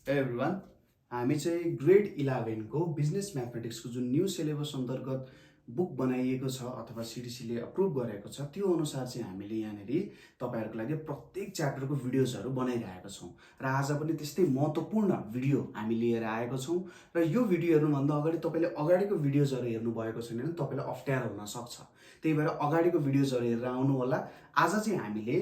Everyone, हामी चाहिँ grade 11 को बिजनेस म्याथमेटिक्सको जुन न्यू सिलेबस अन्तर्गत बुक बनाइएको छ अथवा सिडिसीले अप्रुभ गरेको छ त्यो अनुसार चाहिँ हामीले यहाँनिर तपाईँहरूको लागि प्रत्येक च्याप्टरको भिडियोजहरू बनाइरहेका छौँ र आज पनि त्यस्तै महत्त्वपूर्ण भिडियो हामी लिएर आएको छौँ र यो भिडियो हेर्नुभन्दा अगाडि तपाईँले अगाडिको भिडियोजहरू हेर्नुभएको छैन भने तपाईँलाई अप्ठ्यारो हुन सक्छ। त्यही भएर अगाडिको भिडियोजहरू हेरेर आउनु होला। आज चाहिँ हामीले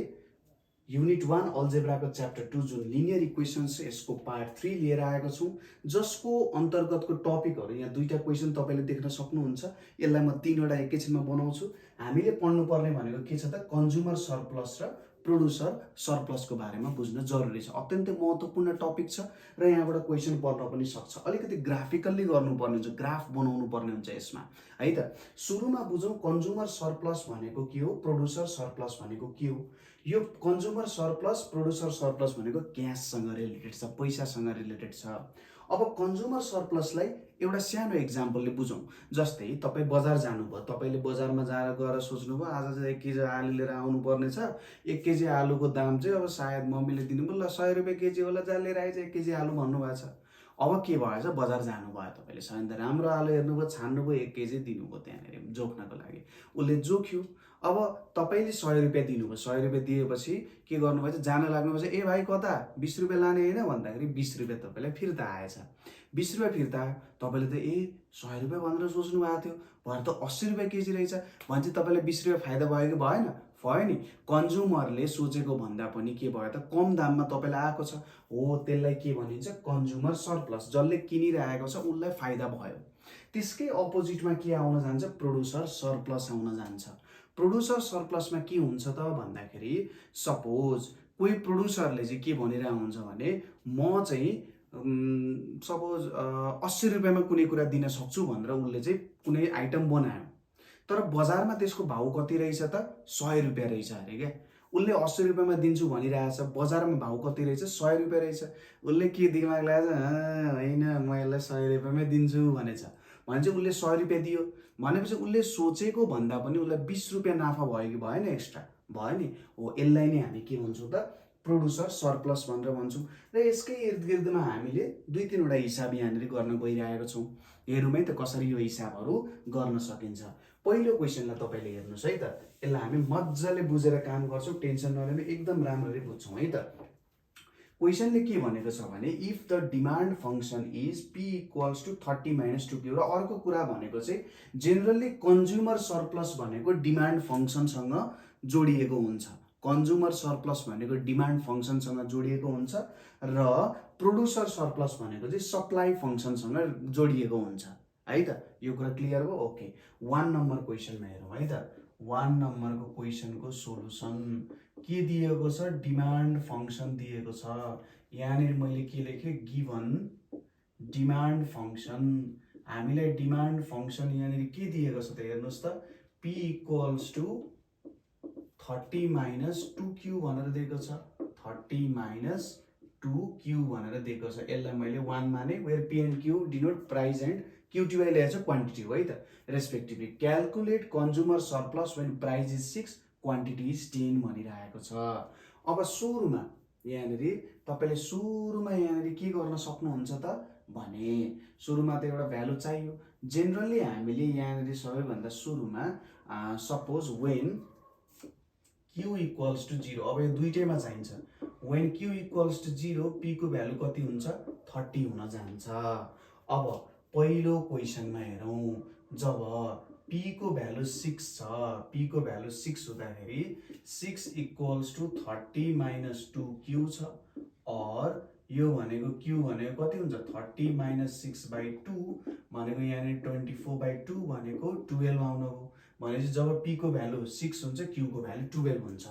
युनिट 1 अल्जेब्राको च्याप्टर 2 जुन लिनियर इक्वेसन्स यसको पार्ट 3 लिएर आएको छौँ, जसको अन्तर्गतको टपिकहरू यहाँ दुईटा क्वेसन तपाईँले देख्न सक्नुहुन्छ। यसलाई म तीनवटा एकैछिनमा बनाउँछु। हामीले पढ्नुपर्ने भनेको के छ त, कन्ज्युमर सरप्लस र प्रोड्युसर सरप्लसको बारेमा बुझ्न जरुरी छ। अत्यन्तै महत्त्वपूर्ण टपिक छ र यहाँबाट क्वेसन पर्न पनि सक्छ। अलिकति ग्राफिकल्ली गर्नुपर्ने हुन्छ, ग्राफ बनाउनु पर्ने हुन्छ यसमा, है त। सुरुमा बुझौँ कन्ज्युमर सरप्लस भनेको के हो, प्रोड्युसर सरप्लस भनेको के हो। यो कन्ज्युमर सरप्लस प्रोड्युसर सरप्लस भनेको क्याससँग रिलेटेड छ, पैसासँग रिलेटेड छ। अब कन्ज्युमर सरप्लसलाई एउटा सानो एक्जाम्पलले बुझौँ। जस्तै तपाईँ बजार जानुभयो, तपाईँले बजारमा गएर सोच्नुभयो आज चाहिँ 1 केजी आलु लिएर आउनुपर्ने छ। 1 केजी आलुको दाम चाहिँ अब सायद मम्मीले दिनुभयो, ल 100 रुपियाँ केजी होला, जा लिएर आइज 1 केजी आलु भन्नुभएको छ। अब के भएछ, बजार जानुभयो तपाईँले, सयन्त राम्रो आलु हेर्नुभयो, छान्नुभयो, 1 केजी दिनुभयो त्यहाँनिर जोख्नको लागि। उसले जोख्यो। अब तपाईँले 100 रुपियाँ दिनुभयो। 100 रुपियाँ दिएपछि के गर्नुभएछ, जान लाग्नुभएछ, ए भाइ कता 20 रुपियाँ लाने होइन भन्दाखेरि 20 रुपियाँ तपाईँलाई फिर्ता आएछ। 20 रुपियाँ फिर्ता आयो। तपाईँले त 100 रुपियाँ भनेर सोच्नु भएको थियो, भरे त 80 रुपियाँ केजी रहेछ भने चाहिँ तपाईँलाई 20 रुपियाँ फाइदा भयो कि भएन? भयो नि। कन्ज्युमरले सोचेको भन्दा पनि के भयो त, कम दाममा तपाईँलाई आएको छ। हो, त्यसलाई के भनिन्छ, कन्ज्युमर सरप्लस। जसले किनिरहेको छ उसलाई फाइदा भयो। त्यसकै अपोजिटमा के आउन जान्छ, प्रोड्युसर सरप्लस आउन जान्छ। प्रोड्युसर सरप्लसमा के हुन्छ त भन्दाखेरि, सपोज कोही प्रोड्युसरले चाहिँ के भनिरहेको हुन्छ भने, म चाहिँ सपोज 80 रुपियाँमा कुनै कुरा दिन सक्छु भनेर उसले चाहिँ कुनै आइटम बनायो। तर बजारमा त्यसको भाउ कति रहेछ त, 100 रुपियाँ रहेछ अरे क्या। उसले 80 रुपियाँमा दिन्छु भनिरहेछ, बजारमा भाउ कति रहेछ, 100 रुपियाँ रहेछ। उसले के दिमाग लगाएछ, होइन म यसलाई 100 रुपियाँमै दिन्छु भनेछ। भनेपछि उसले 100 रुपियाँ दियो। भनेपछि उसले सोचेको भन्दा पनि उसलाई 20 रुपियाँ नाफा भयो कि भएन, एक्स्ट्रा भयो नि। हो, यसलाई नै हामी के भन्छौँ त, प्रोड्युसर सरप्लस भनेर भन्छौँ। र यसकै इर्दगिर्दमा हामीले 2-3वटा हिसाब यहाँनिर गर्न गइरहेको छौँ। हेरौँ है त कसरी यो हिसाबहरू गर्न सकिन्छ। पहिलो क्वेसनलाई तपाईँले हेर्नुहोस् है त, यसलाई हामी मजाले बुझेर काम गर्छौँ, टेन्सन नलिनु, एकदम राम्ररी बुझ्छौँ है त। क्वेसनले के भनेको छ भने, if the demand function is P equals to 30 - 2Q। र अर्को कुरा भनेको चाहिँ जेनरली कन्ज्युमर सरप्लस भनेको डिमान्ड फङ्सनसँग जोडिएको हुन्छ। कन्ज्युमर सरप्लस भनेको डिमान्ड फङ्सनसँग जोडिएको हुन्छ र प्रोड्युसर सरप्लस भनेको चाहिँ सप्लाई फङ्सनसँग जोडिएको हुन्छ, है त। यो कुरा क्लियर भयो? ओके। 1 नम्बर क्वेसनमा हेरौँ है त। 1 नम्बरको क्वेसनको सोलुसन के दिएको छ, डिमान्ड फङ्सन दिएको छ। यहाँनिर मैले के लेखेँ, गिभन डिमान्ड फङ्सन। हामीलाई डिमान्ड फङ्सन यहाँनिर के दिएको छ त हेर्नुहोस् त, p इक्वल्स टु 30 - 2Q भनेर दिएको छ। 30 - 2Q भनेर दिएको छ। यसलाई मैले 1 माने, where P and Q denote price and QTY ल्याएको छ क्वान्टिटी हो, है त, respectively. Calculate consumer surplus when price is 6 quantity is 10 भनिरहेको छ। अब सुरुमा यहाँनिर तपाईँले यहाँनिर के गर्न सक्नुहुन्छ त भने, सुरुमा त एउटा भ्यालु चाहियो। जेनरली हामीले यहाँनिर सबैभन्दा सुरुमा suppose when Q equals to 0, अब यो दुइटैमा चाहिन्छ। When Q equals to 0, P को भ्यालु कति हुन्छ, 30 हुन जान्छ। अब पहिलो क्वेसनमा हेरौँ, जब P को भ्यालु 6 छ, P को भ्यालु 6 हुँदाखेरि 6 इक्वल्स टु 30 - 2Q छ। और यो भनेको Q भनेको कति हुन्छ, 30 - 6/2 भनेको यहाँनिर 24/2 भनेको 12 आउनु हो। भनेपछि जब P को भ्यालु 6 हुन्छ, Q को भ्यालु 12 हुन्छ।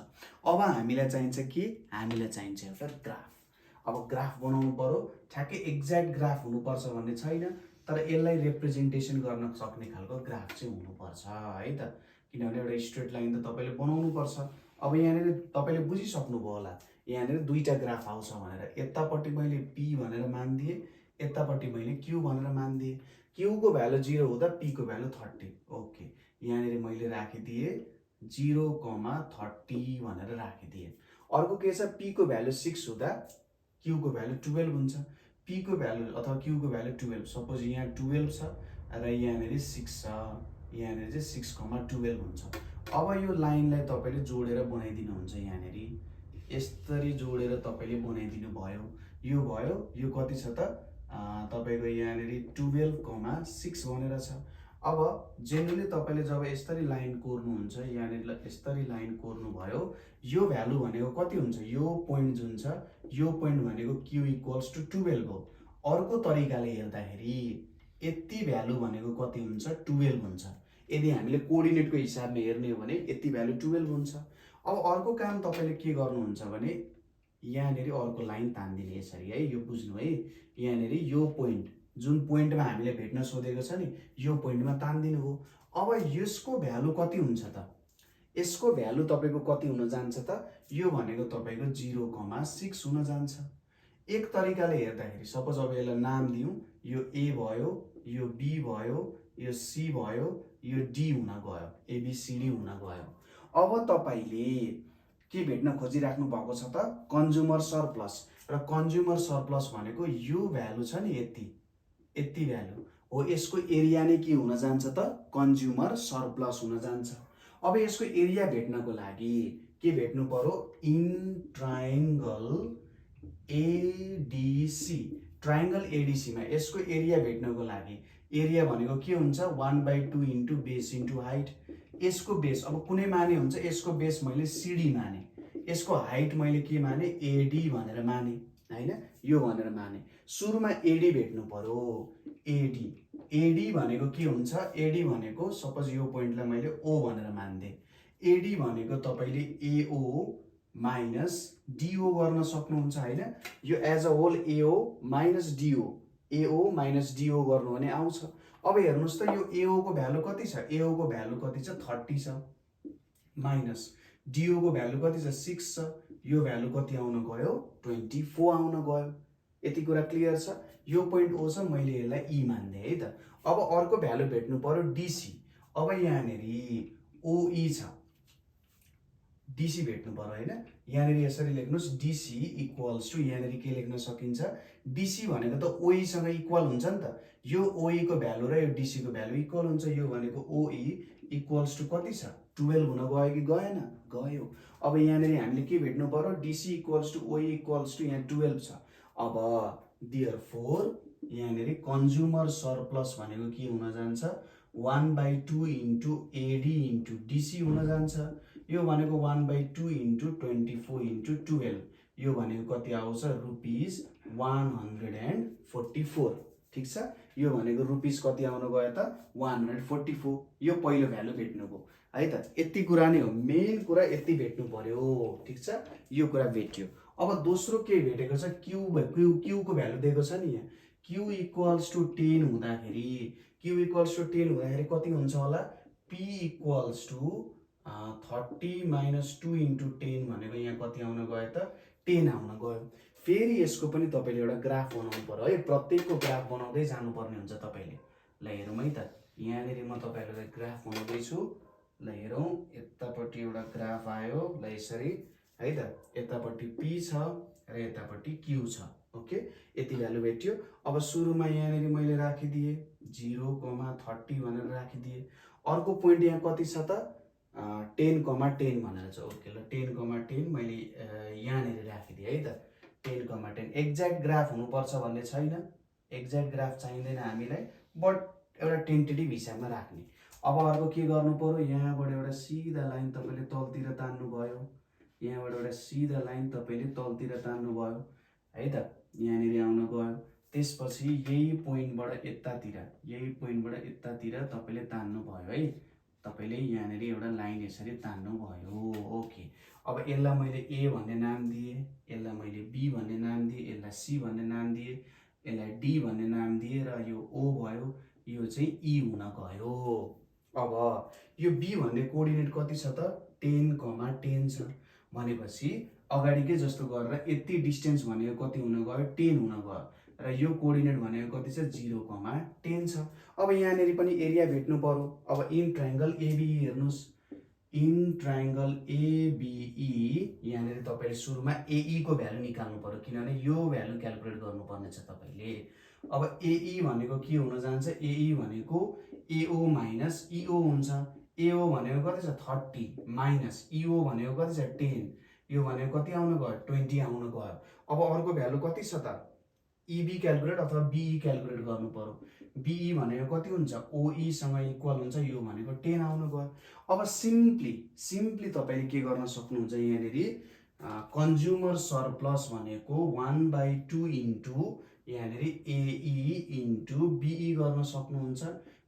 अब हामीलाई चाहिन्छ के, हामीलाई चाहिन्छ एउटा ग्राफ। अब ग्राफ बनाउनु पर्यो, ठ्याक्कै एक्ज्याक्ट ग्राफ हुनुपर्छ भन्ने छैन, तर यसलाई रिप्रेजेन्टेसन गर्न सक्ने खालको ग्राफ चाहिँ हुनुपर्छ, है त। किनभने एउटा स्ट्रेट लाइन त तपाईँले बनाउनु पर्छ। अब यहाँनिर तपाईँले बुझिसक्नुभयो होला, यहाँनिर दुईटा ग्राफ आउँछ भनेर। यतापट्टि मैले P भनेर मानिदिएँ, यतापट्टि मैले Q भनेर मानिदिएँ। Q को भ्यालु 0 हुँदा P को भ्यालु 30। ओके, यहाँनिर मैले राखिदिएँ 0,30 भनेर राखिदिएँ। अर्को के छ, P को भ्यालु 6 हुँदा Q को भ्यालु 12 हुन्छ। p को भ्यालु अथवा q को भ्यालु 12, सपोज यहाँ 12 छ र यहाँनिर 6 छ, यहाँनिर चाहिँ 6,12 हुन्छ। अब यो लाइनलाई तपाईले जोडेर बनाइदिनुहुन्छ, यहाँनिर यसरी जोडेर तपाईले बनाइदिनु भयो, यो भयो, यो कति छ त तपाईको यहाँनिर 12,6 भनेर छ। अब जेनरली तपाईले जब यसरी लाइन कोर्नुहुन्छ, यहाँनिर यसरी लाइन कोर्नु भयो, यो भ्यालु भनेको कति हुन्छ, यो पोइन्ट जुन छ यो पोइन्ट भनेको q = 12 हो। अर्को तरिकाले हेर्दाखेरि यति भ्यालु भनेको कति हुन्छ, 12 हुन्छ। यदि हामीले कोअर्डिनेटको हिसाबले हेर्ने हो भने यति भ्यालु 12 हुन्छ। अब अर्को काम तपाईले के गर्नुहुन्छ भने यहाँनिर अर्को लाइन तान्दिने यसरी है, यो बुझ्नु है। यहाँनिर यो पोइन्ट जुन पोइन्टमा हामीले भेट्न सोधेको छ नि, यो पोइन्टमा तान्दिनु हो। अब यसको भ्यालु कति हुन्छ त, यसको भ्यालु तपाईको कति हुन जान्छ त, यो भनेको तपाईको 0,6 हुन जान्छ। एक तरिकाले हेर्दाखेरि सपोज अब यसलाई नाम दिउँ, यो a भयो, यो b भयो, यो c भयो, यो d हुन गयो, ABCD हुन गयो। अब तपाईले के भेट्न खोजिराख्नु भएको छ त, कन्ज्युमर सरप्लस। र कन्ज्युमर सरप्लस भनेको यो भ्यालु छ नि, यति भ्यालु हो, यसको एरिया नै के हुन जान्छ त, कन्ज्युमर सरप्लस हुन जान्छ। अब यसको एरिया भेट्नको लागि के भेट्नु पर्यो, in triangle ADC, triangle ADC मा यसको एरिया भेट्नको लागि एरिया भनेको के हुन्छ, 1/2 इन्टु बेस इन्टु हाइट। यसको बेस अब कुनै माने हुन्छ, यसको बेस मैले CD माने, यसको हाइट मैले के माने, AD भनेर माने हैन, यो भनेर माने। सुरुमा AD भेट्नु पर्यो, AD भनेको के हुन्छ, AD भनेको सपोज यो पोइन्टलाई मैले O भनेर मान्दे, AD भनेको तपाईले AO माइनस DO गर्न सक्नुहुन्छ हैन। यो as a whole AO minus DO, AO minus DO गर्नु भने आउँछ। अब हेर्नुस् त, यो AO को भ्यालु कति छ, AO को भ्यालु कति छ, 30 छ, माइनस DO को भ्यालु कति छ, 6 छ, यो भ्यालु कति आउन गयो, 24 आउन गयो। यति कुरा क्लियर छ। यो पोइन्ट O छ, मैले यसलाई E मान्दे है त। अब अर्को भ्यालु भेट्नु पर्यो DC। अब यहाँनिर OE छ, DC भेट्नु पर्यो हैन। यहाँनिर यसरी लेख्नुस्, DC = यहाँनिर के लेख्न सकिन्छ, DC भनेको त OE सँग इक्वल हुन्छ नि त। यो OE को भ्यालु र यो DC को भ्यालु इक्वल हुन्छ। यो भनेको OE = कति छ, 12 हुन गयो कि गएन, गयो। अब यहाँनिर हामीले के भेट्नु पर्यो, DC = OE = यहाँ 12 छ। अब देयरफोर यहाँनिर कन्ज्युमर सरप्लस भनेको के हुन जान्छ, 1/2 इन्टु AD इन्टु DC हुन जान्छ। यो भनेको 1/2 इन्टु 24 इन्टु 12, यो भनेको कति आउँछ, रुपीज 144। ठीक छ, यो भनेको रुपीज कति आउन गयो त, 144। यो पहिलो भ्यालु भेट्नुको है त। यति कुरा नै हो, मेन कुरा यति भेट्नु पर्यो। ठीक छ, यो कुरा भेट्यो। अब दोस्रो के भेटेको छ, Q को भ्यालु दिएको छ नि यहाँ, Q = 10 हुँदाखेरि, Q = 10 हुँदाखेरि कति हुन्छ होला, P = 30 - 2 इन्टु 10 भनेको यहाँ कति आउन गयो त, 10 आउन गयो। फेरि यसको पनि तपाईले एउटा ग्राफ बनाउनु पर्यो है, प्रत्येकको ग्राफ बनाउँदै जानुपर्ने हुन्छ तपाईले। ल हेरौँ है त, यहाँनिर म तपाईहरुलाई ग्राफ बनाउँदै छु। ल हेरौँ, यतापट्टि एउटा ग्राफ आयो, ल यसरी है त, यतापट्टि P छ र यतापट्टि Q छ। ओके, यति भ्यालु भेट्यो। अब सुरुमा यहाँनिर मैले राखिदिए 0,30 भनेर राखिदिए। अर्को पोइन्ट यहाँ कति छ त, 10,10 भनेर छ। ओके, ल 10,10 मैले यहाँनिर राखिदिए है त, 10,10। एक्ज्याक्ट ग्राफ हुनुपर्छ भन्ने छैन, एक्ज्याक्ट ग्राफ चाहिँदैन हामीलाई, बट एउटा टेन्टेटिभ हिसाबमा राख्ने। अब अर्को के गर्नु पर्यो, यहाँबाट एउटा सिधा लाइन तपाईले तलतिर तान्नु भयो, यहाँबाट एउटा सिधा लाइन तपाईले तलतिर तान्नु भयो है त, यहाँनिर आउन गयो। त्यसपछि यही पोइन्टबाट यतातिर, यही पोइन्टबाट यतातिर तपाईले तान्नु भयो है, तपाईले यहाँनिर एउटा लाइन यसरी तान्नु भयो। ओके, अब यसलाई मैले A भन्ने नाम दिए, यसलाई मैले B भन्ने नाम दिए, यसलाई C भन्ने नाम दिए, यसलाई D भन्ने नाम दिए र यो O भयो, यो चाहिँ E हुन गयो। अब यो B भन्ने कोअर्डिनेट कति छ त, 10,10 छ भनेपछि अगाडिकै जस्तो गरेर यति डिस्टेन्स भनेको कति हुन गयो, 10 हुन गयो र यो कोअर्डिनेट भनेको कति छ, 0,10 छ। अब यहाँनिर पनि एरिया भेट्नु पर्यो। अब इन ट्रायंगल ABE हेर्नुस्, इन ट्रायंगल एबिई यहाँनिर तपाईले सुरुमा एई को भ्यालु निकाल्नु पर्यो किनभने यो भ्यालु क्याल्कुलेट गर्नुपर्ने छ तपाईले। अब एई भनेको के हुन जान्छ, एई भनेको एओ माइनस इओ हुन्छ। एओ भनेको कति छ 30 माइनस इओ भनेको कति छ 10, यो भनेको कति आउन गयो 20 आउन गयो। अब अर्को भ्यालु कति छ त, इबी क्याल्कुलेट अथवा बिई क्याल्कुलेट गर्नु पर्यो। बिई भनेको कति हुन्छ, ओई सँग इक्वल हुन्छ, यो भनेको 10 आउन गयो। अब सिम्पली तपाईले के गर्न सक्नुहुन्छ, यहाँनिर कन्ज्युमर सरप्लस भनेको 1/2 इन्टु यहाँनिर एई इन्टु बिई गर्न सक्नुहुन्छ।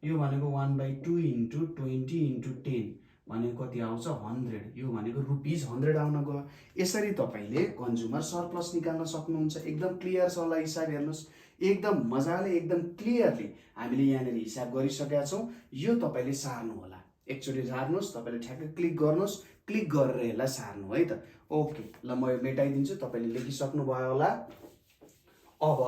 यो भनेको 1/2 इन्टु 20 इन्टु 10 भनेको कति आउँछ 100, यो भनेको रुपिस 100 आउन गयो। यसरी तपाईले कन्ज्युमर सरप्लस निकाल्न सक्नुहुन्छ। एकदम क्लियर छ होला, हिसाब हेर्नुस् एकदम मजाले एकदम क्लियरली हामीले यहाँनिर हिसाब गरिसकेका छौं। यो तपाईले सार्नु होला, एकचोटी सार्नुस्, तपाईले ठ्याक्कै क्लिक गर्नुस्, क्लिक गरेर यसलाई सार्नु है त। ओके ल म यो मेटाइदिन्छु, तपाईले लेखिसक्नु भयो होला। अब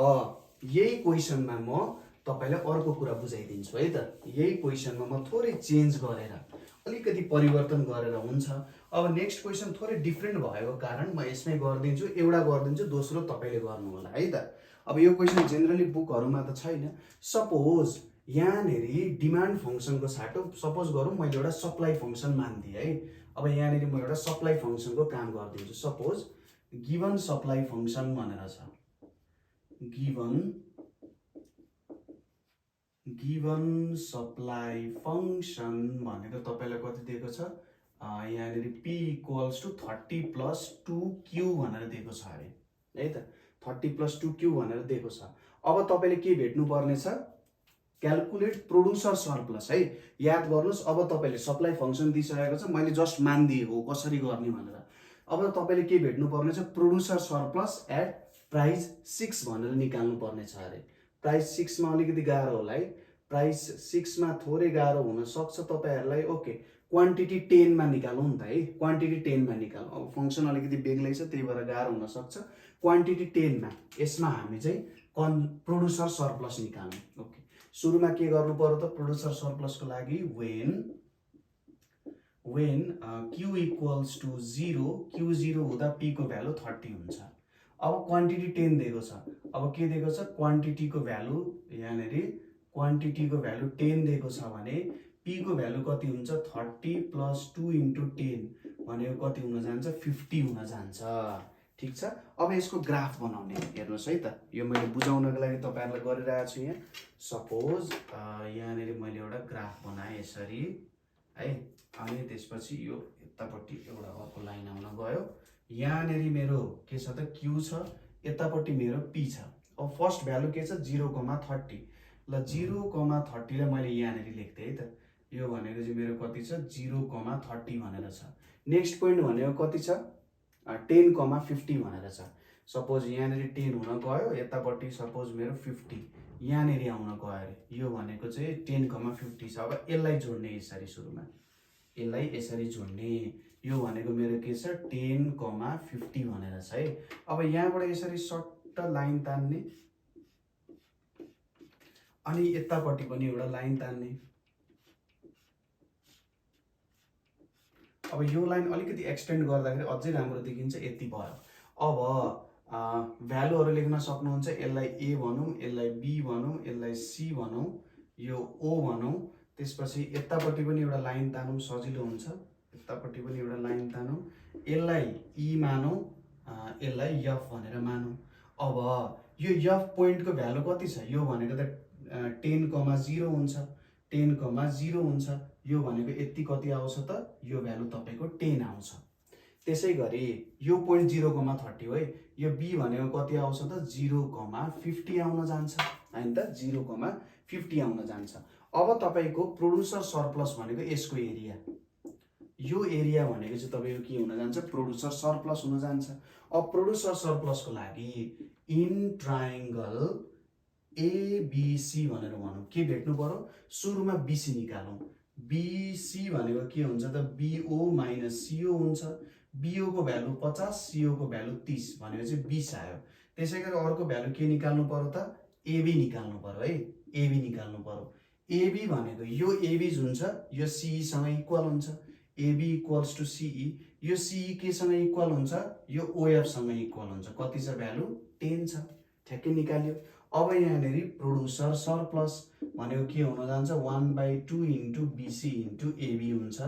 यही क्वेशनमा म तपाईलाई अर्को कुरा बुझाइदिन्छु है त। यही क्वेशनमा म थोरै चेन्ज गरेर अलिकति परिवर्तन गरेर हुन्छ। अब नेक्स्ट क्वेशन थोरै डिफ्रेन्ट भएको कारण म यसमै गरिदिन्छु, एउटा गरिदिन्छु, दोस्रो तपाईले गर्नु होला है त। अब यो क्वेशन जेनरली बुकहरुमा त छैन। सपोज यहाँनिर डिमान्ड फंक्सनको साटो सपोज गरौँ मैले एउटा सप्लाई फंक्सन मान्दिए है। अब यहाँनिर म एउटा सप्लाई फंक्सनको काम गरिदिन्छु। सपोज गिवन सप्लाई फंक्सन भनेर छ, गिवन सप्लाई फंक्सन भनेको तपाईलाई कति दिएको छ, यहाँनिर p equals to 30 plus 2q भनेर दिएको छ अरे है त। 30 प्लस 2q भनेर दिएको छ। अब तपाईले के भेट्नु पर्ने छ, क्याल्कुलेट प्रोड्युसर सरप्लस है। याद गर्नुस्, अब तपाईले सप्लाई फंक्सन दिइसकेको छ, मैले जस्ट मान्दिए हो कसरी गर्ने भनेर। अब तपाईले के भेट्नु पर्ने छ, प्रोड्युसर सरप्लस एट प्राइस 6 भनेर निकाल्नु पर्ने छ अरे। प्राइस 6 मा अलिकति गाह्रो होला है, प्राइस 6 मा थोरै गाह्रो हुन सक्छ तपाईहरुलाई। ओके क्वान्टिटी 10 मा निकालौं नि त है, क्वान्टिटी 10 मा निकालौं। अब फंक्सन अलिकति बेग्लै छ त्यही भएर गाह्रो हुन सक्छ। क्वान्टिटी 10 मा यसमा हामी चाहिँ प्रोड्युसर सरप्लस निकाल्नु। ओके सुरुमा के गर्नु पर्यो त, प्रोड्युसर सरप्लस को लागि when q equals to 0, q 0 हुँदा p को भ्यालु 30 हुन्छ। अब क्वान्टिटी 10 दिएको छ, अब के दिएको छ, क्वान्टिटी को भ्यालु यहाँनिर क्वान्टिटी को भ्यालु 10 दिएको छ भने p को भ्यालु कति हुन्छ 30 प्लस 2 इन्टु 10 भनेको कति हुन जान्छ 50 हुन जान्छ। ठीक छ। अब यसको ग्राफ बनाउने हेर्नुस् है त। यो मैले बुझाउनको लागि तपाईहरुलाई गरिरहेको छु यहाँ। सपोज यहाँनिर मैले एउटा ग्राफ बनाए यसरी है, अनि त्यसपछि यो यतापट्टि एउटा अर्को लाइन आउन गयो। यहाँनिर मेरो के छ त q छ, यतापट्टि मेरो p छ। अब फर्स्ट भ्यालु के छ 0,30 ल 0,30 लाई मैले यहाँनिर लेख्थे है त। यो भनेको चाहिँ मेरो कति छ 0,30 भनेर छ। नेक्स्ट पोइन्ट भनेको कति छ 10,50 भनेर छ। सपोज यहाँनिर 10 हुन गयो, यतापट्टि सपोज मेरो 50 यहाँनिर आउन गयो अरे। यो भनेको चाहिँ 10,50 छ। अब यसलाई जोड्ने यसरी सुरुमा यसलाई यसरी जोड्ने, यो भनेको मेरो के छ 10,50 भनेर छ है। अब यहाँबाट यसरी सट्ट लाइन तान्ने अनि यतापट्टि पनि एउटा लाइन तान्ने। अब यो लाइन अलिकति एक्सटेन्ड गर्दाखेरि अझै राम्रो देखिन्छ, यति भयो। अब भ्यालुहरु लेख्न सक्नुहुन्छ, यसलाई a भनौं, यसलाई b भनौं, यसलाई c भनौं, यो o भनौं। त्यसपछि यतापट्टि पनि एउटा लाइन तानौं सजिलो हुन्छ, यतापट्टि पनि एउटा लाइन तानौं, यसलाई e मानौं, यसलाई f भनेर मानौं। अब यो f पोइन्ट को भ्यालु कति छ, यो भनेको त 10,0 हुन्छ, 10,0 हुन्छ। यो भनेको यति कति आउँछ त, यो भ्यालु तपाईको 10 आउँछ। त्यसैगरी यो पोइन्ट 0,30 हो है, यो b भनेको कति आउँछ त 0,50 आउन जान्छ हैन त, 0,50 आउन जान्छ। अब तपाईको प्रोड्युसर सरप्लस भनेको यसको एरिया, यो एरिया भनेको चाहिँ तपाईको के हुन जान्छ प्रोड्युसर सरप्लस हुन जान्छ। अब प्रोड्युसर सरप्लस को लागि इन ट्रायंगल एबीसी भनेर भनौं, के भेट्नु पर्यो सुरुमा बीसी निकालौं। बीसी भनेको के हुन्छ त बीओ माइनस सीओ हुन्छ। बीओ को भ्यालु 50, सीओ को भ्यालु 30 भनेको चाहिँ 20 आयो। त्यसैगरी अर्को भ्यालु के निकाल्नु पर्यो त एबी निकाल्नु पर्यो है, एबी निकाल्नु पर्यो। एबी भनेको यो एबी हुन्छ, यो सी सँग इक्वल हुन्छ। एबी इक्वल्स टु सिई, यो सिई केसँग इक्वल हुन्छ, यो ओएफसँग इक्वल हुन्छ। कति छ भ्यालु? 10 छ। ठ्याक्कै निकाल्यो। अब यहाँनिर प्रोड्युसर सरप्लस भनेको के हुन जान्छ? 1/2 इन्टु बिसी इन्टु एबी हुन्छ।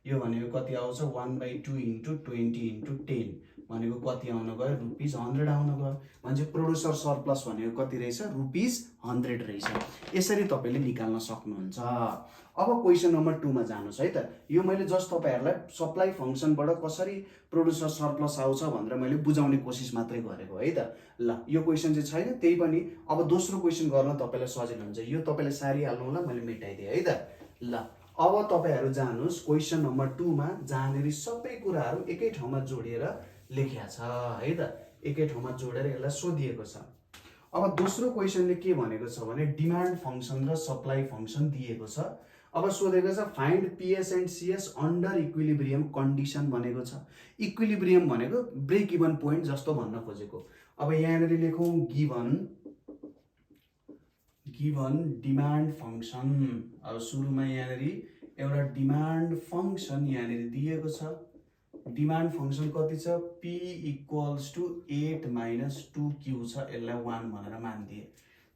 यो भनेको कति आउँछ? 1/2 इन्टु 20 इन्टु 10 भनेको कति आउन गयो? ₹100 आउन गयो। भने प्रोड्युसर सरप्लस भनेको कति रहेछ? ₹100 रहेछ। यसरी तपाईँले निकाल्न सक्नुहुन्छ। अब क्वेसन नम्बर 2 मा जानुस् है त। यो मैले जस्ट तपाईहरुलाई सप्लाई फंक्सनबाट कसरी प्रोड्युसर सरप्लस आउँछ भनेर मैले बुझाउने कोसिस मात्रै गरेको है त। ल यो क्वेसन चाहिँ छैन, त्यही पनि अब दोस्रो क्वेसन गर्न तपाईलाई सजिलो हुन्छ। यो तपाईले सारिहाल्नु होला, मैले मेटाइदिए है त। ल अब तपाईहरु जानुस् क्वेसन नम्बर 2 मा, जहाँनेर सबै कुराहरु एकै ठाउँमा जोडिएर लेखिया छ है त। एकै ठाउँमा जोडेर यसलाई सोधिएको छ। अब दोस्रो क्वेसनले के भनेको छ भने डिमान्ड फंक्सन र सप्लाई फंक्सन दिएको छ। अब सोधेको छ find PS and CS under equilibrium condition भनेको छ। इक्विलिब्रियम भनेको ब्रेक इभन पोइन्ट जस्तो भन्न खोजेको। अब यहाँनेर लेखौं गिभन डिमान्ड फंक्सन। अब सुरुमा यहाँनेर एउटा डिमान्ड फंक्सन यहाँनेर दिएको छ। डिमान्ड फंक्सन कति छ? p equals to 8 minus 2q छ। यसलाई 1 भनेर मानिदिए।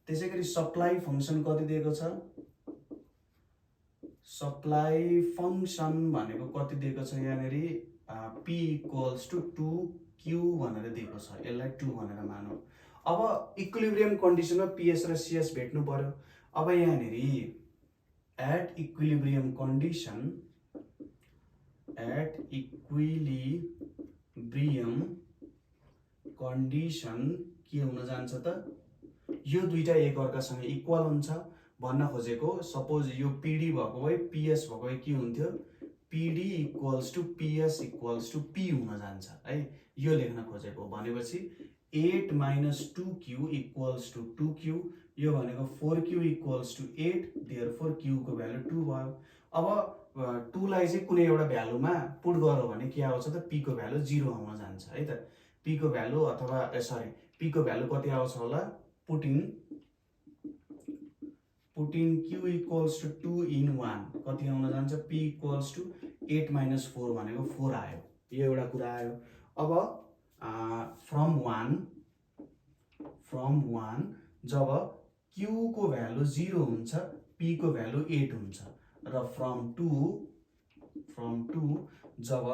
त्यसैगरी सप्लाई फंक्सन कति दिएको छ? सप्लाई फंक्सन भनेको कति दिएको छ? यहाँनेर p इक्वल्स टु 2q भनेर दिएको छ। यसलाई 2 भनेर मानौं। अब इक्विलिब्रियम कन्डिसनमा पीएस र सीएस भेट्नु पर्यो। अब यहाँनेर एट इक्विलिब्रियम कन्डिसन के हुन जान्छ त? यो दुईटा एक अर्कासँग इक्वल हुन्छ भन्न खोजेको। सपोज यो पीडी भएको भए पीएस भएको भए के हुन्थ्यो? PD equals to PS equals to P हुन जान्छ है। यो लेख्न खोजेको भनेपछि 8 minus 2q equals to 2q। यो भनेको 4q equals to 8, therefore q को भ्यालु 2 भयो। अब 2 लाई चाहिँ कुनै एउटा भ्यालुमा पुट गर्यो भने के आउँछ त? p को भ्यालु 0 आउन जान्छ है त। p को भ्यालु अथवा p को भ्यालु कति आउँछ होला? Putting q equals to 2 in 1 कति आउन जान्छ? p इक्वल्स टु 8 माइनस 4 भनेको 4 आयो। यो एउटा कुरा आयो। अब फ्रम 1 जब q को भ्यालु 0 हुन्छ, p को भ्यालु 8 हुन्छ। र फ्रम 2 जब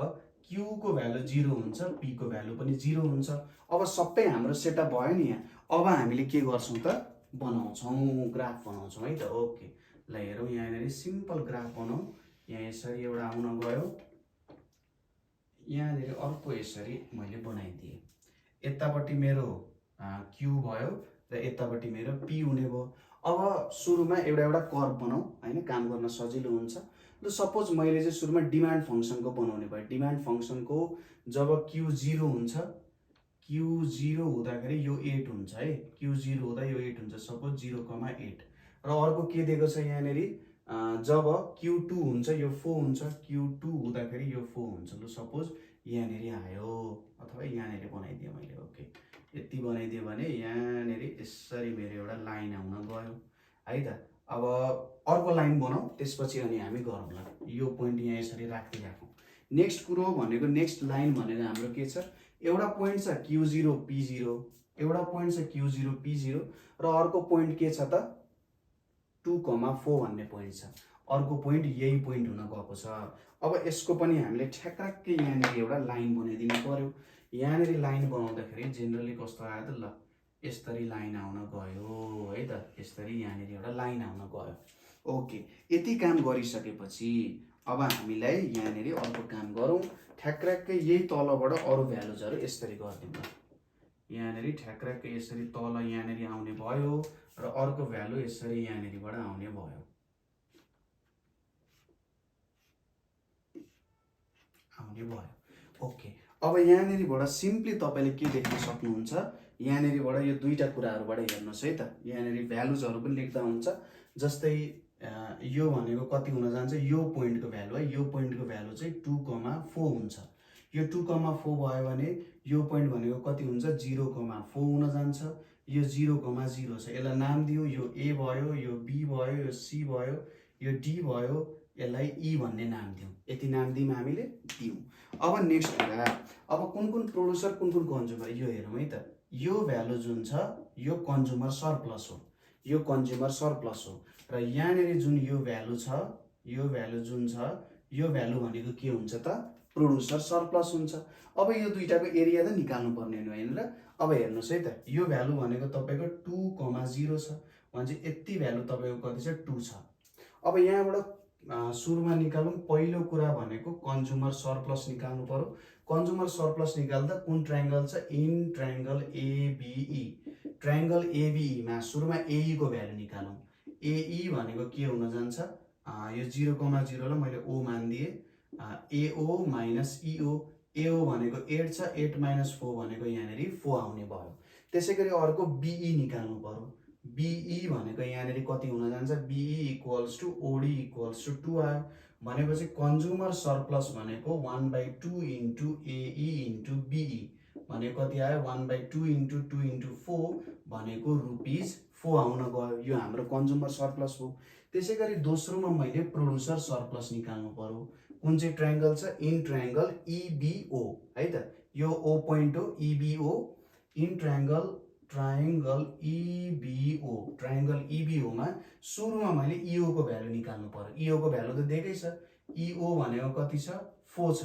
q को भ्यालु 0 हुन्छ, p को भ्यालु पनि 0 हुन्छ। अब सबै हाम्रो सेटअप भयो नि यहाँ। अब हामीले के गर्छौं त? बनाउँछौं, ग्राफ बनाउँछौं है त। ओके, ल हेरौं यहाँनेर सिम्पल ग्राफ बनाऊ। यहाँ यसरी एउटा आउन गयो, यहाँनेर अर्को यसरी मैले बनाइदिए। यतापट्टि मेरो q भयो र यतापट्टि मेरो p हुने भयो। अब सुरुमा एउटा कर्भ बनाऊ हैन, काम गर्न सजिलो हुन्छ। ल सपोज मैले चाहिँ सुरुमा डिमान्ड फंक्सनको बनाउने भए, डिमान्ड फंक्सनको जब q 0 हुन्छ, q 0 हुँदाखेरि यो 8 हुन्छ है। q 0 हुँदा यो 8 हुन्छ। सपोज 0,8। र अर्को के दिएको छ यहाँनेर? जब q 2 हुन्छ यो 4 हुन्छ, q 2 हुँदाखेरि यो 4 हुन्छ। ल सपोज यहाँनेर आयो अथवा यहाँनेर बनाइदिए मैले। ओके, यति बनाइदिए भने यहाँनेर यसरी मेरो एउटा लाइन आउन गयो है त। अब अर्को लाइन बनाऊ, त्यसपछि अनि हामी गरौँला। यो पोइन्ट यहाँ यसरी राख्दै राखौं। नेक्स्ट कुरो भनेको नेक्स्ट लाइन भनेको हाम्रो के छ? एउटा पोइन्ट छ q0 p0, एउटा पोइन्ट छ q0 p0 र अर्को पोइन्ट के छ त? 2,4 भन्ने पोइन्ट छ। अर्को पोइन्ट यही पोइन्ट हुन गएको छ। अब यसको पनि हामीले ठ्याक्कै यहाँनेर एउटा लाइन बनाइदिनु पर्यो। यहाँनेर लाइन बनाउँदाखेरि जेनरली कस्तो आयो त? ल यसरी लाइन आउन गयो है त। यसरी यहाँनेर एउटा लाइन आउन गयो। ओके, यति काम गरिसकेपछि अब हामीलाई यहाँनेर अर्को काम गरौँ। ठ्याक्कै यही तलबाट अरु भ्यालुजहरु यसरी गर्दियौं। यहाँनेर ठ्याक्कै यसरी तल यहाँनेर आउने भयो र अर्को भ्यालु यसरी यहाँनेरबाट आउने भयो। ओके, अब यहाँनेरबाट सिम्पली तपाईले के देख्न सक्नुहुन्छ? यहाँनेरबाट यो दुईटा कुराहरुबाट हेर्नुस् है त। यहाँनेर भ्यालुजहरु पनि लेख्दा हुन्छ। जस्तै यो भनेको कति हुन जान्छ? यो पोइन्टको भ्यालु है। यो पोइन्टको भ्यालु चाहिँ 2,4 हुन्छ। यो 2,4 भयो भने यो पोइन्ट भनेको कति हुन्छ? 0,4 हुन जान्छ। यो 0,0 छ। यसलाई नाम दियो। यो a भयो, यो b भयो, यो c भयो, यो d भयो, यसलाई ई भन्ने नाम दियौँ, यति नाम दियौँ हामीले दियौँ। अब नेक्स्ट कुरा, अब कुन कुन प्रोड्युसर कुन कुन कन्ज्युमर यो हेरौँ है त। यो भ्यालु जुन छ यो कन्ज्युमर सरप्लस हो, यो कन्ज्युमर सरप्लस हो र यहाँनिर जुन यो भ्यालु छ, यो भ्यालु जुन छ यो भ्यालु भनेको के हुन्छ त प्रोड्युसर सरप्लस हुन्छ। अब यो दुईटाको एरिया त निकाल्नु पर्ने होइन र। अब हेर्नुहोस् है त, यो भ्यालु भनेको तपाईँको 2,0 छ भने यति भ्यालु तपाईँको कति छ 2 छ। अब यहाँबाट सुरुमा निकालौँ, पहिलो कुरा भनेको कन्ज्युमर सरप्लस निकाल्नु पर्यो। कन्ज्युमर सरप्लस निकाल्दा कुन ट्रायङ्गल छ, इन ट्रायङ्गल एबिई, ट्रायङ्गल एबिईमा सुरुमा एई को भ्यालु निकालौँ। एई भनेको के हुन जान्छ, यो 0,0 लाई मैले ओ मानिदिएँ, एओ माइनस इओ, एओ भनेको 8 छ, 8 माइनस 4 भनेको यहाँनिर 4 आउने भयो। त्यसै गरी अर्को बिई निकाल्नु पर्यो। बिई भनेको यहाँनिर कति हुन जान्छ, BE equals to OD equals to 2 आयो भनेपछि कन्ज्युमर सरप्लस भनेको 1/2 इन्टु एई इन्टु बिई भनेको कति आयो, 1/2 इन्टु 2 इन्टु 4 भनेको ₹4 आउन गयो। यो हाम्रो कन्ज्युमर सरप्लस हो। त्यसै गरी दोस्रोमा मैले प्रोड्युसर सरप्लस निकाल्नु पर्यो। कुन चाहिँ ट्रायङ्गल छ, इन ट्रायङ्गल इबिओ है त, यो ओ पोइन्ट हो, इबिओ इन ट्रायङ्गल इबिओ, ट्रायङ्गल इबिओमा सुरुमा मैले इओ को भ्यालु निकाल्नु पर्यो। इओ को भ्यालु त दिएकै छ, इओ भनेको कति छ 4 छ।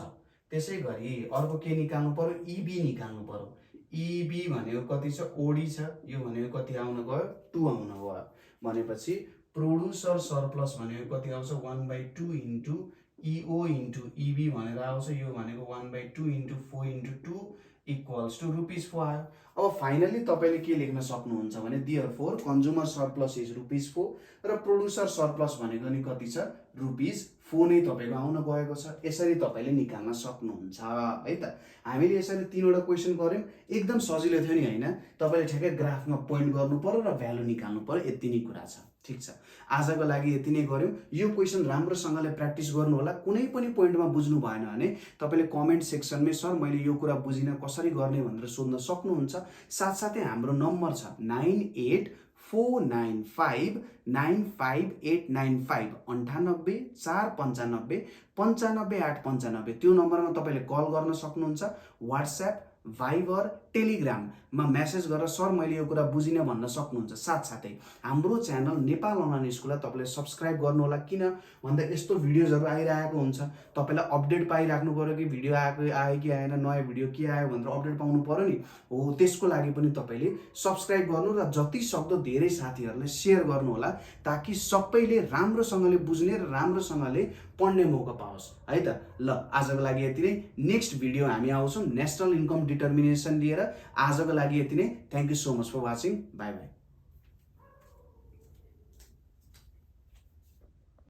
त्यसै गरी अर्को के निकाल्नु पर्यो, इबी निकाल्नु पर्यो। इबी भनेको कति छ, ओडी छ, यो भनेको कति आउन गयो 2 आउन गयो भनेपछि प्रोड्युसर सरप्लस भनेको कति आउँछ, 1/2 इन्टु इओ इन्टु इबी भनेर आउँछ। यो भनेको 1/2 इन्टु 4 इन्टु 2 इक्वल्स टु ₹4 आयो। अब फाइनली तपाईँले के लेख्न सक्नुहुन्छ भने देयरफोर कन्ज्युमर सरप्लस इज ₹4 र प्रोड्युसर सरप्लस भनेको नि कति छ, ₹4 नै तपाईँको आउन गएको छ। यसरी तपाईँले निकाल्न सक्नुहुन्छ है त। हामीले यसरी 3वटा क्वेसन गऱ्यौँ, एकदम सजिलो थियो नि होइन। तपाईँले ठ्याक्कै ग्राफमा पोइन्ट गर्नु पर्यो र भ्यालु निकाल्नु पर्यो, यति नै कुरा छ। ठिक छ, आजको लागि यति नै गऱ्यौँ। यो क्वेसन राम्रोसँगले प्र्याक्टिस गर्नु होला। कुनै पनि पोइन्टमा बुझ्नु भएन भने तपाईँले कमेन्ट सेक्सनमै सर मैले यो कुरा बुझिनँ कसरी गर्ने भनेर सोध्न सक्नुहुन्छ। साथसाथै हाम्रो नम्बर छ 9849595895 9849595895। त्यो नम्बरमा तपाईँले कल गर्न सक्नुहुन्छ। वाट्सएप, भाइबर, टेलिग्राममा मेसेज गरेर सर मैले यो कुरा बुझिनँ भन्न सक्नुहुन्छ। साथसाथै हाम्रो च्यानल नेपाल अनलाइन स्कुललाई तपाईँले सब्सक्राइब गर्नु होला। किन भन्दा यस्तो भिडियोजहरू आइरहेको हुन्छ, तपाईँलाई अपडेट पाइराख्नु पर्यो कि भिडियो आयो कि आएन, नयाँ भिडियो के आयो भनेर अपडेट पाउनु पर्यो नि हो। त्यसको लागि पनि तपाईँले सब्सक्राइब गर्नु र जति सक्दो धेरै साथीहरूलाई सेयर गर्नु होला, ताकि सबैले राम्रोसँगले बुझ्ने र राम्रोसँगले पढ्ने मौका पाओस् है त। ल आजको लागि यति नै। नेक्स्ट भिडियो हामी आउँछौँ नेसनल इन्कम डिटर्मिनेसन लिएर। आजको लागि यति नै। Thank you so much for watching. Bye by.